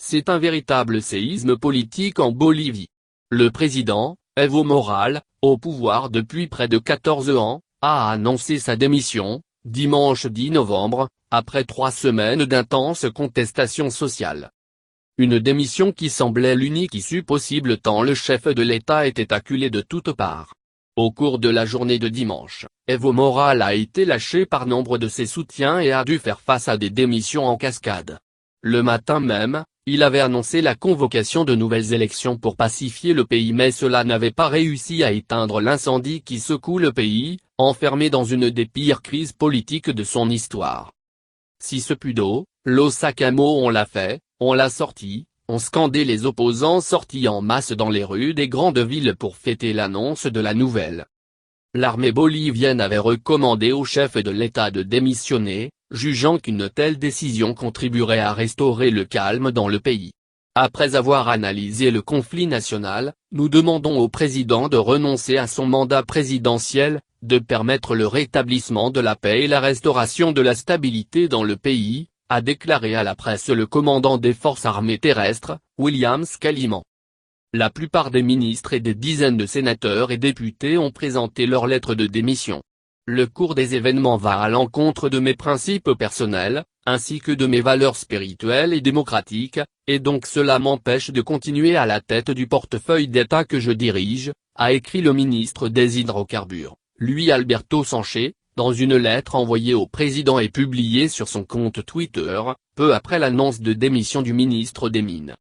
C'est un véritable séisme politique en Bolivie. Le président, Evo Morales, au pouvoir depuis près de 14 ans, a annoncé sa démission, dimanche 10 novembre, après 3 semaines d'intenses contestations sociales. Une démission qui semblait l'unique issue possible tant le chef de l'État était acculé de toutes parts. Au cours de la journée de dimanche, Evo Morales a été lâché par nombre de ses soutiens et a dû faire face à des démissions en cascade. Le matin même, il avait annoncé la convocation de nouvelles élections pour pacifier le pays, mais cela n'avait pas réussi à éteindre l'incendie qui secoue le pays, enfermé dans une des pires crises politiques de son histoire. Si ce put d'eau, l'eau Sacamo on l'a fait, on l'a sorti, ont scandé les opposants sortis en masse dans les rues des grandes villes pour fêter l'annonce de la nouvelle. L'armée bolivienne avait recommandé au chef de l'État de démissionner, jugeant qu'une telle décision contribuerait à restaurer le calme dans le pays. Après avoir analysé le conflit national, nous demandons au président de renoncer à son mandat présidentiel, de permettre le rétablissement de la paix et la restauration de la stabilité dans le pays, a déclaré à la presse le commandant des forces armées terrestres, William Scaliman. La plupart des ministres et des dizaines de sénateurs et députés ont présenté leur lettre de démission. Le cours des événements va à l'encontre de mes principes personnels, ainsi que de mes valeurs spirituelles et démocratiques, et donc cela m'empêche de continuer à la tête du portefeuille d'État que je dirige, a écrit le ministre des Hydrocarbures, Luis Alberto Sanché, dans une lettre envoyée au président et publiée sur son compte Twitter, peu après l'annonce de démission du ministre des Mines.